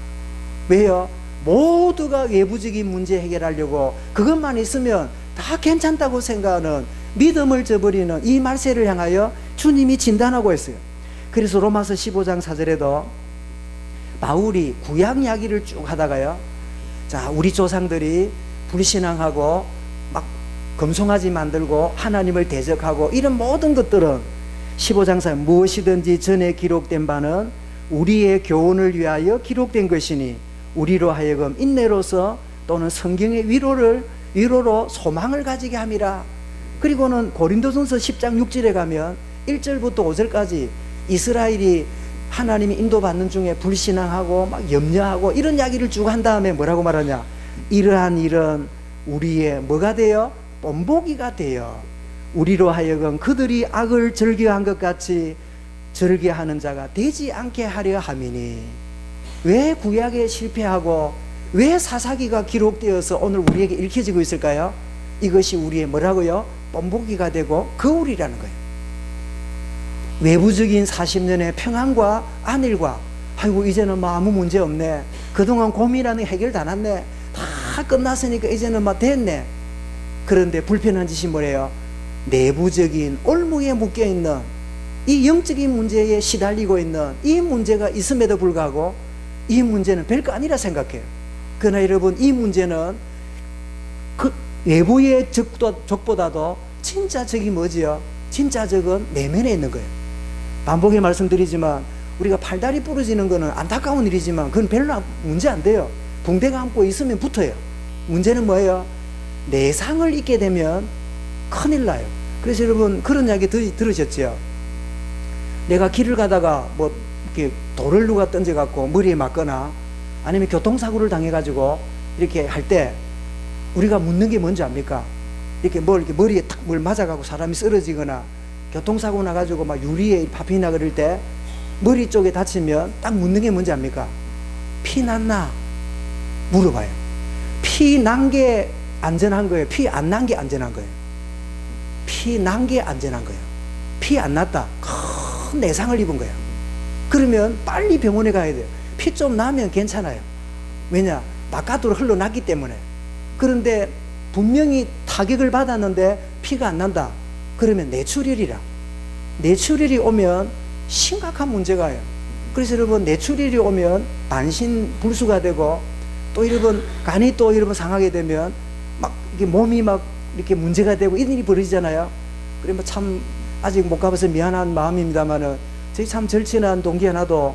왜요? 모두가 외부적인 문제 해결하려고 그것만 있으면 다 괜찮다고 생각하는 믿음을 저버리는 이 말세를 향하여 주님이 진단하고 있어요. 그래서 로마서 15장 4절에도 바울이 구약 이야기를 쭉 하다가요, 자, 우리 조상들이 불신앙하고 막 금송아지 만들고 하나님을 대적하고 이런 모든 것들은 15장 4절 무엇이든지 전에 기록된 바는 우리의 교훈을 위하여 기록된 것이니 우리로 하여금 인내로서 또는 성경의 위로로 소망을 가지게 함이라. 그리고는 고린도전서 10장 6절에 가면 1절부터 5절까지 이스라엘이 하나님이 인도받는 중에 불신앙하고 막 염려하고 이런 이야기를 쭉 한 다음에 뭐라고 말하냐? 이러한 일은 우리의 뭐가 돼요? 본보기가 돼요. 우리로 하여금 그들이 악을 즐겨한 것 같이 즐겨하는 자가 되지 않게 하려 함이니. 왜 구약에 실패하고 왜 사사기가 기록되어서 오늘 우리에게 읽혀지고 있을까요? 이것이 우리의 뭐라고요? 본보기가 되고 거울이라는 거예요. 외부적인 40년의 평안과 안일과, 아이고 이제는 뭐 아무 문제 없네, 그동안 고민하는 게 해결 다 났네, 다 끝났으니까 이제는 막 됐네. 그런데 불편한 짓이 뭐래요? 내부적인 올무에 묶여있는 이 영적인 문제에 시달리고 있는 이 문제가 있음에도 불구하고 이 문제는 별거 아니라 생각해요. 그러나 여러분, 이 문제는 그 외부의 적보다도 진짜 적이 뭐지요? 진짜 적은 내면에 있는 거예요. 반복해 말씀드리지만 우리가 팔다리 부러지는 거는 안타까운 일이지만 그건 별로 문제 안 돼요. 붕대가 안고 있으면 붙어요. 문제는 뭐예요? 내상을 입게 되면 큰일 나요. 그래서 여러분, 그런 이야기 들으셨죠? 내가 길을 가다가 뭐 이렇게 돌을 누가 던져갖고 머리에 맞거나 아니면 교통사고를 당해가지고 이렇게 할 때 우리가 묻는 게 뭔지 압니까? 이렇게 머리에 탁 뭘 맞아가고 사람이 쓰러지거나 교통사고 나가지고 막 유리에 파피나 그럴 때 머리 쪽에 다치면 딱 묻는 게 뭔지 압니까? 피 났나? 물어봐요. 피 난 게 안전한 거예요? 피 안 난 게 안전한 거예요? 피 난 게 안전한 거예요. 피 안 났다, 큰 내상을 입은 거예요. 그러면 빨리 병원에 가야 돼요. 피 좀 나면 괜찮아요. 왜냐? 바깥으로 흘러났기 때문에. 그런데 분명히 타격을 받았는데 피가 안 난다. 그러면 뇌출혈이라. 뇌출혈이 오면 심각한 문제가 와요. 그래서 여러분, 뇌출혈이 오면 반신불수가 되고, 또 여러분 간이 또 여러분 상하게 되면 막 이게 몸이 막 이렇게 문제가 되고 이런 일이 벌어지잖아요. 그러면 참 아직 못 가봐서 미안한 마음입니다만은, 저희 참 절친한 동기 하나도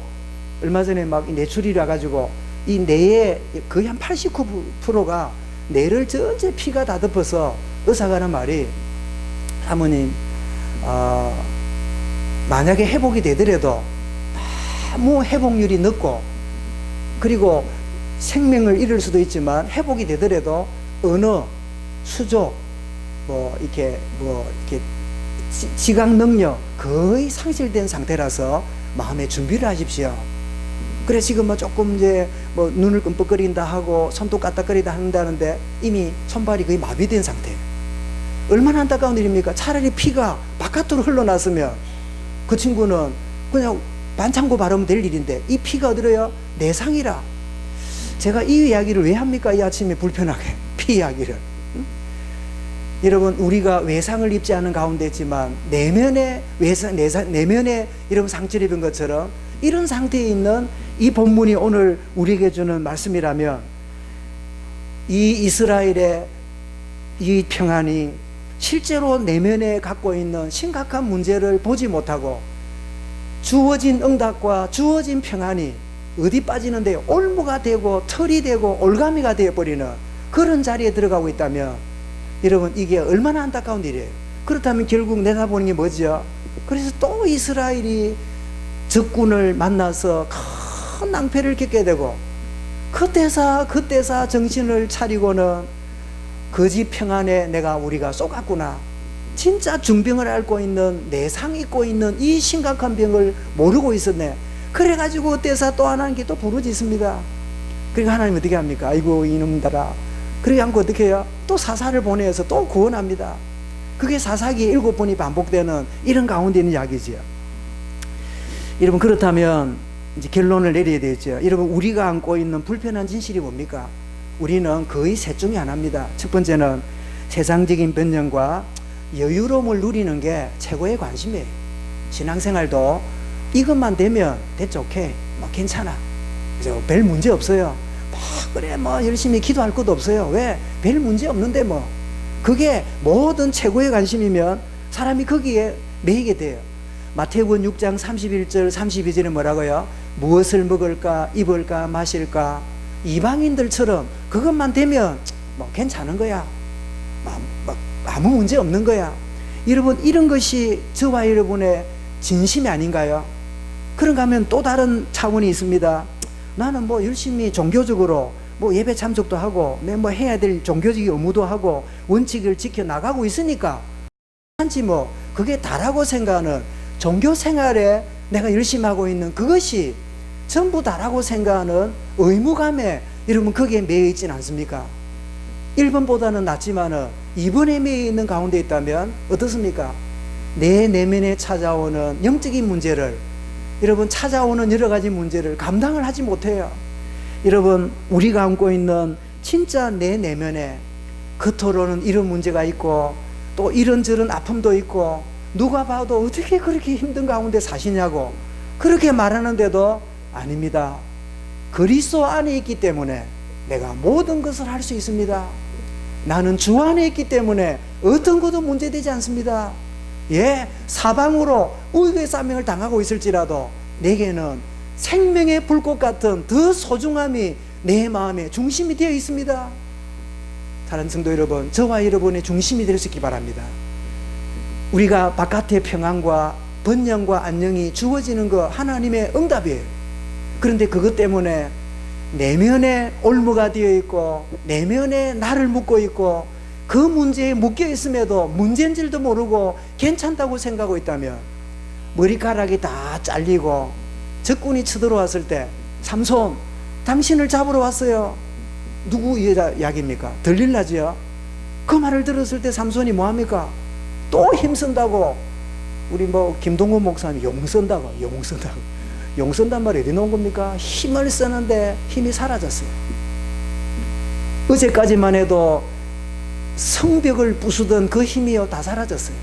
얼마 전에 막 뇌출혈이 와가지고 이 뇌의 거의 한 89%가 뇌를 전체 피가 다 덮어서 의사가 하는 말이, 사모님, 만약에 회복이 되더라도 너무 회복률이 늦고, 그리고 생명을 잃을 수도 있지만 회복이 되더라도 언어, 수조, 이렇게 지각 능력 거의 상실된 상태라서 마음의 준비를 하십시오. 그래 지금 뭐 조금 이제 뭐 눈을 끔뻑거린다 하고 손도 까딱거리다 한다는데 이미 손발이 거의 마비된 상태예요. 얼마나 안타까운 일입니까? 차라리 피가 바깥으로 흘러났으면 그 친구는 그냥 반창고 바르면 될 일인데, 이 피가 어디로요? 내상이라. 제가 이 이야기를 왜 합니까? 이 아침에 불편하게 피 이야기를. 여러분, 우리가 외상을 입지 않은 가운데 있지만 내면에 내면에 여러분 상처를 입은 것처럼 이런 상태에 있는 이 본문이 오늘 우리에게 주는 말씀이라면, 이 이스라엘의 이 평안이 실제로 내면에 갖고 있는 심각한 문제를 보지 못하고 주어진 응답과 주어진 평안이 어디 빠지는데요? 올무가 되고 털이 되고 올가미가 되어버리는 그런 자리에 들어가고 있다면, 여러분, 이게 얼마나 안타까운 일이에요. 그렇다면 결국 내다보는 게 뭐죠? 그래서 또 이스라엘이 적군을 만나서 큰 낭패를 겪게 되고, 그때사 정신을 차리고는 거짓 평안에 우리가 쏘갔구나, 진짜 중병을 앓고 있는, 내상 입고 있는 이 심각한 병을 모르고 있었네. 그래가지고 그때사 또 하나님께 또 부르짖습니다. 그러니까 하나님 어떻게 합니까? 아이고 이놈들아. 그러지 않고 어떻게 해요? 또 사사를 보내서 또 구원합니다. 그게 사사기 7번이 반복되는 이런 가운데 있는 이야기지요. 여러분, 그렇다면 이제 결론을 내려야 되겠죠. 여러분, 우리가 안고 있는 불편한 진실이 뭡니까? 우리는 거의 셋 중에 하나입니다. 첫 번째는 세상적인 변념과 여유로움을 누리는 게 최고의 관심이에요. 신앙생활도 이것만 되면 됐죠. 오케이, 뭐 괜찮아, 그죠? 별 문제 없어요. 그래 뭐 열심히 기도할 것도 없어요. 왜? 별 문제 없는데 뭐. 그게 모든 최고의 관심이면 사람이 거기에 매이게 돼요. 마태복음 6장 31절 32절에 뭐라고요? 무엇을 먹을까 입을까 마실까, 이방인들처럼 그것만 되면 뭐 괜찮은 거야. 뭐 아무 문제 없는 거야. 여러분, 이런 것이 저와 여러분의 진심이 아닌가요? 그런가 하면 또 다른 차원이 있습니다. 나는 뭐 열심히 종교적으로 뭐 예배 참석도 하고 내 뭐 해야 될 종교적인 의무도 하고 원칙을 지켜 나가고 있으니까 한지 뭐 그게 다라고 생각하는 종교 생활에 내가 열심히 하고 있는 그것이 전부 다라고 생각하는 의무감에 여러분 거기에 매여 있지는 않습니까? 1번보다는 낫지만은 2번에 매여 있는 가운데 있다면 어떻습니까? 내 내면에 찾아오는 영적인 문제를, 여러분 찾아오는 여러 가지 문제를 감당을 하지 못해요. 여러분, 우리가 안고 있는 진짜 내 내면에 겉으로는 이런 문제가 있고 또 이런저런 아픔도 있고 누가 봐도 어떻게 그렇게 힘든 가운데 사시냐고 그렇게 말하는데도 아닙니다. 그리스도 안에 있기 때문에 내가 모든 것을 할 수 있습니다. 나는 주 안에 있기 때문에 어떤 것도 문제되지 않습니다. 예, 사방으로 우유의 사명을 당하고 있을지라도 내게는 생명의 불꽃 같은 더 소중함이 내 마음의 중심이 되어 있습니다. 다른 성도 여러분, 저와 여러분의 중심이 될 수 있기 바랍니다. 우리가 바깥의 평안과 번영과 안녕이 주어지는 거 하나님의 응답이에요. 그런데 그것 때문에 내면에 올무가 되어 있고 내면에 나를 묻고 있고 그 문제에 묶여 있음에도 문제인 줄도 모르고 괜찮다고 생각하고 있다면 머리카락이 다 잘리고 적군이 쳐들어왔을 때 삼손, 당신을 잡으러 왔어요. 누구 이야기입니까? 들릴라지요? 그 말을 들었을 때 삼손이 뭐합니까? 또 힘쓴다고. 우리 뭐 김동건 목사님 용쓴다고. 용쓴단 말이 어디 나온 겁니까? 힘을 쓰는데 힘이 사라졌어요. 어제까지만 해도 성벽을 부수던 그 힘이요 다 사라졌어요.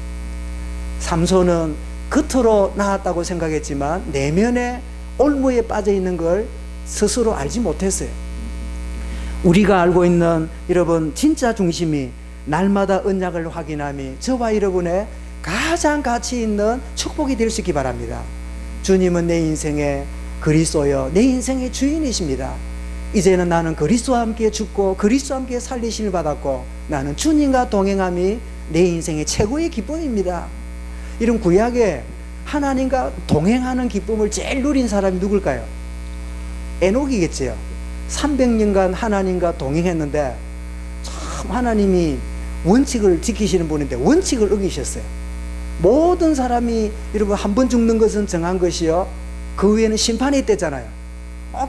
삼손은 겉으로 나았다고 생각했지만 내면에 올무에 빠져 있는 걸 스스로 알지 못했어요. 우리가 알고 있는 여러분 진짜 중심이 날마다 언약을 확인함이 저와 여러분의 가장 가치 있는 축복이 될 수 있기 바랍니다. 주님은 내 인생의 그리스도여 내 인생의 주인이십니다. 이제는 나는 그리스도와 함께 죽고 그리스도와 함께 살리심을 받았고 나는 주님과 동행함이 내 인생의 최고의 기쁨입니다. 이런 구약에 하나님과 동행하는 기쁨을 제일 누린 사람이 누굴까요? 에녹이겠지요. 300년간 하나님과 동행했는데 참 하나님이 원칙을 지키시는 분인데 원칙을 어기셨어요. 모든 사람이 여러분 한 번 죽는 것은 정한 것이요 그 위에는 심판이 있댔잖아요.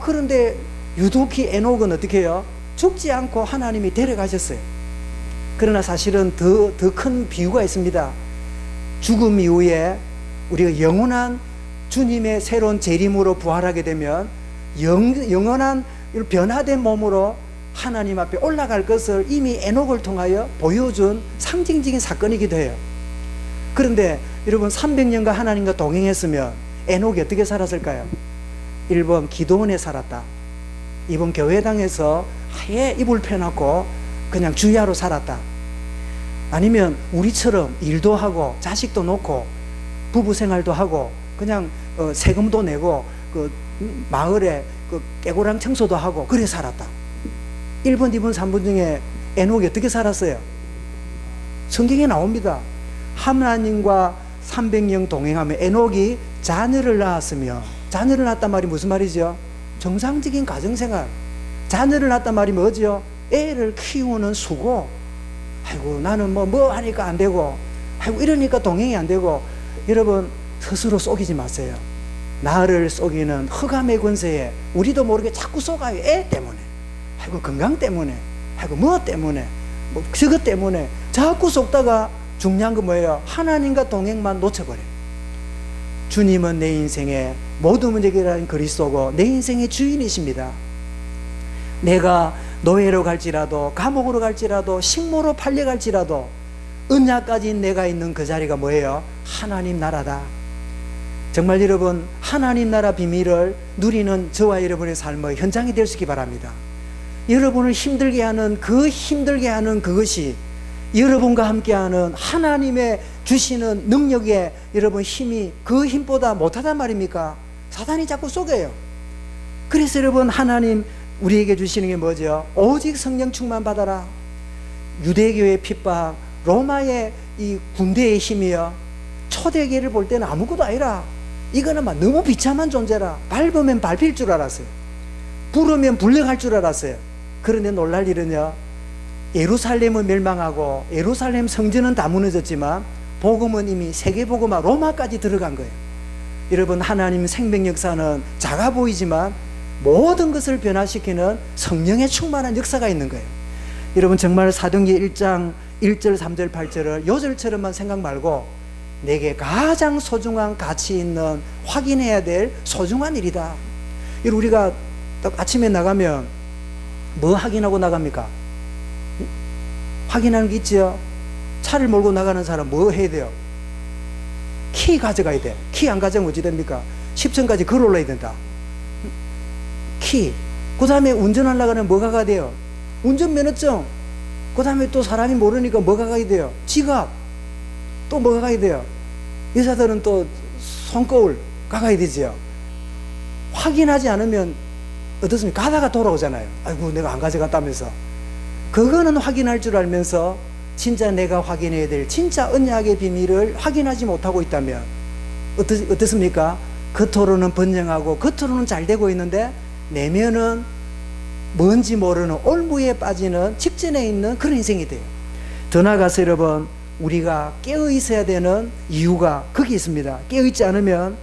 그런데 유독히 에녹은 어떻게 해요? 죽지 않고 하나님이 데려가셨어요. 그러나 사실은 더 큰 비유가 있습니다. 죽음 이후에 우리가 영원한 주님의 새로운 재림으로 부활하게 되면 영원한 변화된 몸으로 하나님 앞에 올라갈 것을 이미 에녹을 통하여 보여준 상징적인 사건이기도 해요. 그런데 여러분 300년간 하나님과 동행했으면 에녹이 어떻게 살았을까요? 1번 기도원에 살았다. 2번 교회당에서 아예 이불 펴놓고 그냥 주야로 살았다. 아니면 우리처럼 일도 하고 자식도 놓고 부부 생활도 하고 그냥 세금도 내고 그 마을에 그 깨고랑 청소도 하고 그래 살았다. 1번, 2번, 3번 중에 에녹이 어떻게 살았어요? 성경에 나옵니다. 하나님과 300년 동행하며 에녹이 자녀를 낳았으며, 자녀를 낳았단 말이 무슨 말이죠? 정상적인 가정생활. 자녀를 낳았단 말이 뭐죠? 애를 키우는 수고. 아이고 나는 뭐 하니까 안 되고, 아이고 이러니까 동행이 안 되고. 여러분 스스로 속이지 마세요. 나를 속이는 흑암의 권세에 우리도 모르게 자꾸 속아요. 애 때문에, 아이고 건강 때문에, 아이고 뭐 때문에, 뭐 저것 때문에 자꾸 속다가 중요한 건 뭐예요? 하나님과 동행만 놓쳐버려요. 주님은 내 인생의 모든 문제 해결하는 그리스도고 내 인생의 주인이십니다. 내가 노예로 갈지라도 감옥으로 갈지라도 식모로 팔려갈지라도 언약까지 내가 있는 그 자리가 뭐예요? 하나님 나라다. 정말 여러분 하나님 나라 비밀을 누리는 저와 여러분의 삶의 현장이 될 수 있기 바랍니다. 여러분을 힘들게 하는 그것이 여러분과 함께하는 하나님의 주시는 능력에 여러분 힘이 그 힘보다 못하단 말입니까? 사단이 자꾸 속여요. 그래서 여러분 하나님 우리에게 주시는 게 뭐죠? 오직 성령 충만 받아라. 유대교의 핍박, 로마의 이 군대의 힘이요, 초대교회를 볼 때는 아무것도 아니라 이거는 막 너무 비참한 존재라. 밟으면 밟힐 줄 알았어요. 부르면 불려갈 줄 알았어요. 그런데 놀랄 일은요, 예루살렘은 멸망하고 예루살렘 성전은 다 무너졌지만 복음은 이미 세계복음화 로마까지 들어간 거예요. 여러분, 하나님 생명 역사는 작아 보이지만 모든 것을 변화시키는 성령의 충만한 역사가 있는 거예요. 여러분, 정말 사도행전 1장 1절 3절 8절을 요절처럼만 생각 말고 내게 가장 소중한 가치 있는 확인해야 될 소중한 일이다. 우리가 딱 아침에 나가면 뭐 확인하고 나갑니까? 확인하는 게 있죠. 차를 몰고 나가는 사람 뭐 해야 돼요? 키 가져가야 돼. 키 안 가져가면 어찌 됩니까? 10층까지 걸어 올라야 된다. 키. 그 다음에 운전하려고 하면 뭐가 가야 돼요? 운전면허증. 그 다음에 또 사람이 모르니까 뭐가 가야 돼요? 지갑. 또 뭐가 가야 돼요? 여자들은 또 손거울 가야 되지요. 확인하지 않으면 어떻습니까? 가다가 돌아오잖아요. 아이고, 내가 안 가져갔다면서. 그거는 확인할 줄 알면서 진짜 내가 확인해야 될 진짜 언약의 비밀을 확인하지 못하고 있다면 어떻습니까? 겉으로는 번영하고 겉으로는 잘 되고 있는데 내면은 뭔지 모르는 올무에 빠지는 직전에 있는 그런 인생이 돼요. 더 나아가서 여러분, 우리가 깨어 있어야 되는 이유가 거기 있습니다. 깨어 있지 않으면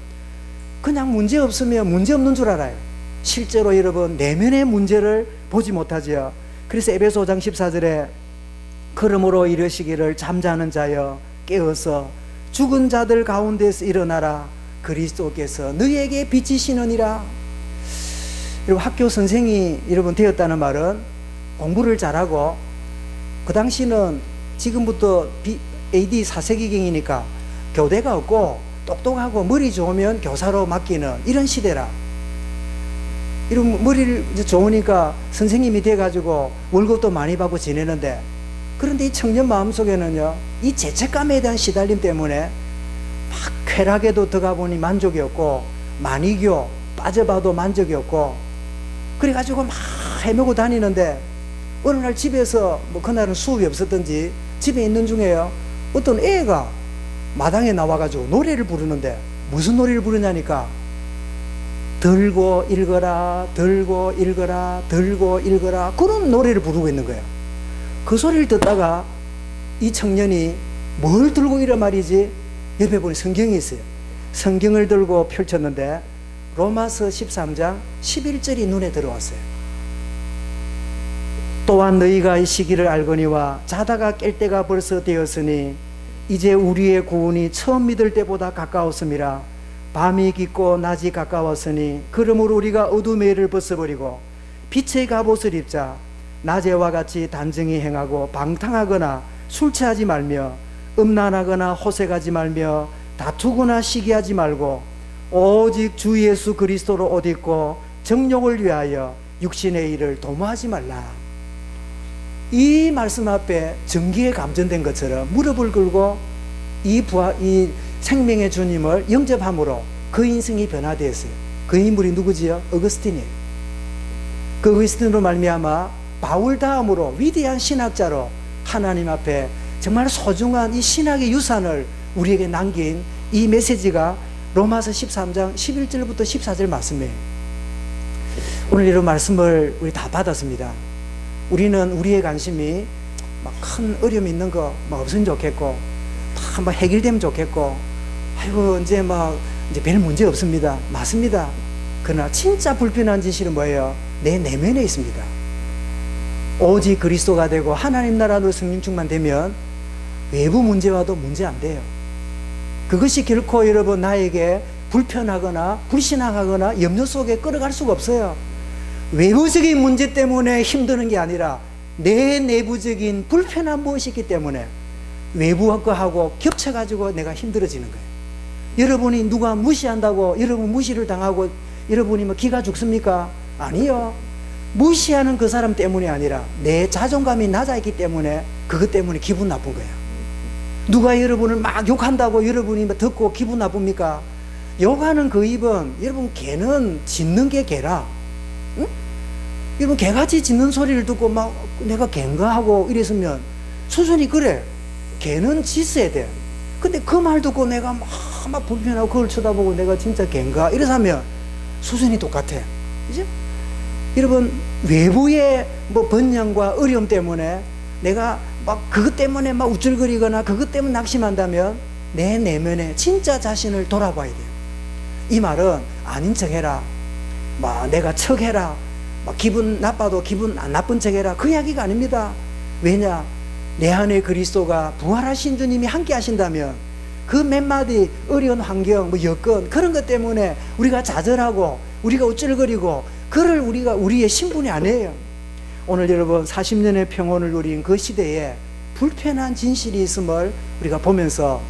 그냥 문제 없으면 문제 없는 줄 알아요. 실제로 여러분, 내면의 문제를 보지 못하지요. 그래서 에베소 5장 14절에 그러므로 이르시기를 잠자는 자여 깨어서 죽은 자들 가운데서 일어나라. 그리스도께서 너희에게 비치시느니라. 여러분, 학교 선생이 여러분 되었다는 말은 공부를 잘하고, 그 당시는 지금부터 AD 4세기경이니까 교대가 없고 똑똑하고 머리 좋으면 교사로 맡기는 이런 시대라. 이런 머리를 좋으니까 선생님이 돼가지고 월급도 많이 받고 지내는데, 그런데 이 청년 마음속에는요, 이 죄책감에 대한 시달림 때문에 막 쾌락에도 들어가 보니 만족이 없고, 만이교 빠져봐도 만족이 없고, 그래가지고 막 헤매고 다니는데, 어느 날 집에서 뭐 그날은 수업이 없었던지 집에 있는 중에요, 어떤 애가 마당에 나와가지고 노래를 부르는데, 무슨 노래를 부르냐니까 들고 읽어라, 들고 읽어라, 들고 읽어라, 그런 노래를 부르고 있는 거예요. 그 소리를 듣다가 이 청년이 뭘 들고 이래 말이지, 옆에 보니 성경이 있어요. 성경을 들고 펼쳤는데 로마서 13장 11절이 눈에 들어왔어요. 또한 너희가 이 시기를 알거니와 자다가 깰 때가 벌써 되었으니 이제 우리의 구원이 처음 믿을 때보다 가까웠음이라. 밤이 깊고 낮이 가까웠으니 그러므로 우리가 어둠의 일을 벗어버리고 빛의 갑옷을 입자. 낮에와 같이 단정히 행하고 방탕하거나 술 취하지 말며 음란하거나 호색하지 말며 다투거나 시기하지 말고 오직 주 예수 그리스도로 옷 입고 정욕을 위하여 육신의 일을 도모하지 말라. 이 말씀 앞에 정기에 감전된 것처럼 무릎을 꿇고 이 생명의 주님을 영접함으로 그 인생이 변화되었어요. 그 인물이 누구지요? 어거스틴이에요. 그 어거스틴으로 말미암아 바울 다음으로 위대한 신학자로 하나님 앞에 정말 소중한 이 신학의 유산을 우리에게 남긴 이 메시지가 로마서 13장 11절부터 14절 말씀이에요. 오늘 이런 말씀을 우리 다 받았습니다. 우리는 우리의 관심이 막 큰 어려움이 있는 거 막 없으면 좋겠고, 다 막 해결되면 좋겠고, 아이고 이제 별 문제 없습니다. 맞습니다. 그러나 진짜 불편한 진실은 뭐예요? 내 내면에 있습니다. 오직 그리스도가 되고 하나님 나라로 성령 충만되면 외부 문제와도 문제 안 돼요. 그것이 결코 여러분 나에게 불편하거나 불신앙하거나 염려 속에 끌어갈 수가 없어요. 외부적인 문제 때문에 힘드는 게 아니라 내 내부적인 불편한 무엇이 있기 때문에 외부 거하고 겹쳐가지고 내가 힘들어지는 거예요. 여러분이 누가 무시한다고 여러분 무시를 당하고 여러분이 뭐 기가 죽습니까? 아니요. 무시하는 그 사람 때문이 아니라 내 자존감이 낮아있기 때문에 그것 때문에 기분 나쁜 거예요. 누가 여러분을 막 욕한다고 여러분이 듣고 기분 나쁩니까? 욕하는 그 입은 여러분 개는 짖는 게 개라. 응? 여러분 개같이 짖는 소리를 듣고 막 내가 개인가 하고 이랬으면 수준이 그래. 개는 짖어야 돼. 근데 그 말 듣고 내가 막 불편하고 그걸 쳐다보고 내가 진짜 개인가? 이래서 하면 수준이 똑같아. 그죠? 여러분, 외부의 뭐 번영과 어려움 때문에 내가 막 그것 때문에 막 우쭐거리거나 그것 때문에 낙심한다면 내 내면에 진짜 자신을 돌아봐야 돼요. 이 말은 아닌 척 해라. 막 내가 척해라. 막 기분 나빠도 기분 안 나쁜 척 해라. 그 이야기가 아닙니다. 왜냐? 내 안에 그리스도가 부활하신 주님이 함께 하신다면 그 몇 마디 어려운 환경, 뭐 여건 그런 것 때문에 우리가 좌절하고 우리가 우쭐거리고 그를 우리가 우리의 신분이 아니에요. 오늘 여러분 40년의 평온을 누린 그 시대에 불편한 진실이 있음을 우리가 보면서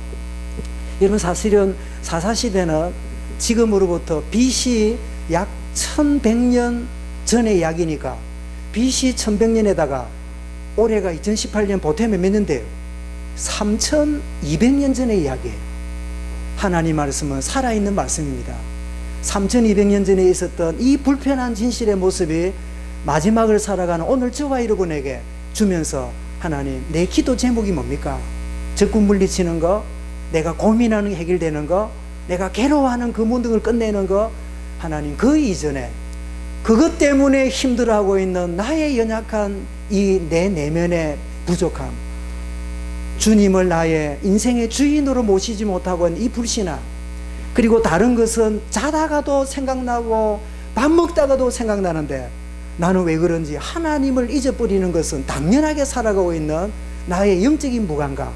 여러분 사실은 사사시대는 지금으로부터 BC 약 1100년 전의 이야기니까 BC 1100년에다가 올해가 2018년 보태면 몇 년 돼요? 3200년 전의 이야기예요. 하나님 말씀은 살아있는 말씀입니다. 3200년 전에 있었던 이 불편한 진실의 모습이 마지막을 살아가는 오늘 저와 여러분에게 주면서 하나님, 내 기도 제목이 뭡니까? 적군 물리치는 거, 내가 고민하는 게 해결되는 거, 내가 괴로워하는 그 모든 걸 끝내는 거. 하나님, 그 이전에 그것 때문에 힘들어하고 있는 나의 연약한 이 내 내면의 부족함, 주님을 나의 인생의 주인으로 모시지 못하고 있는 이 불신함, 그리고 다른 것은 자다가도 생각나고 밥 먹다가도 생각나는데 나는 왜 그런지 하나님을 잊어버리는 것은 당연하게 살아가고 있는 나의 영적인 무감각,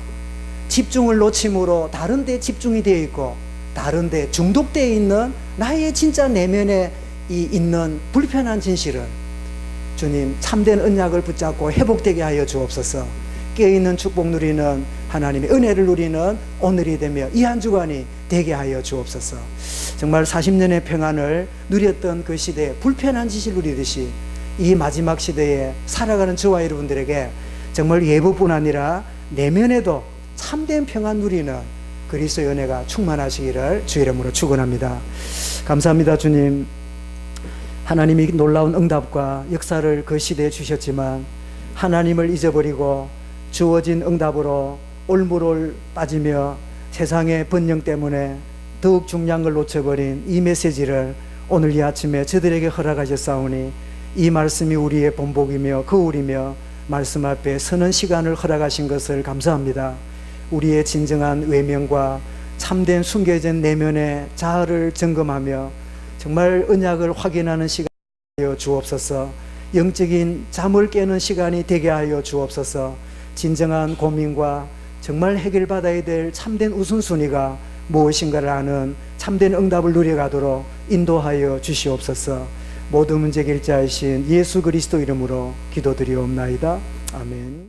집중을 놓침으로 다른 데 집중이 되어 있고 다른 데 중독되어 있는 나의 진짜 내면에 있는 불편한 진실은 주님 참된 언약을 붙잡고 회복되게 하여 주옵소서. 깨어있는 축복 누리는 하나님의 은혜를 누리는 오늘이 되며 이 한 주간이 되게 하여 주옵소서. 정말 40년의 평안을 누렸던 그 시대에 불편한 진실 누리듯이 이 마지막 시대에 살아가는 저와 여러분들에게 정말 예보뿐 아니라 내면에도 참된 평안 누리는 그리스도의 은혜가 충만하시기를 주의 이름으로 축원합니다. 감사합니다. 주님, 하나님이 놀라운 응답과 역사를 그 시대에 주셨지만 하나님을 잊어버리고 주어진 응답으로 올무를 빠지며 세상의 번영 때문에 더욱 중요한 걸 놓쳐버린 이 메시지를 오늘 이 아침에 저들에게 허락하셨사오니 이 말씀이 우리의 본복이며 거울이며 말씀 앞에 서는 시간을 허락하신 것을 감사합니다. 우리의 진정한 외면과 참된 숨겨진 내면의 자아를 점검하며 정말 언약을 확인하는 시간이 되어 주옵소서. 영적인 잠을 깨는 시간이 되게 하여 주옵소서. 진정한 고민과 정말 해결받아야 될 참된 우선순위가 무엇인가를 아는 참된 응답을 누려가도록 인도하여 주시옵소서. 모든 문제 해결자이신 예수 그리스도 이름으로 기도드리옵나이다. 아멘.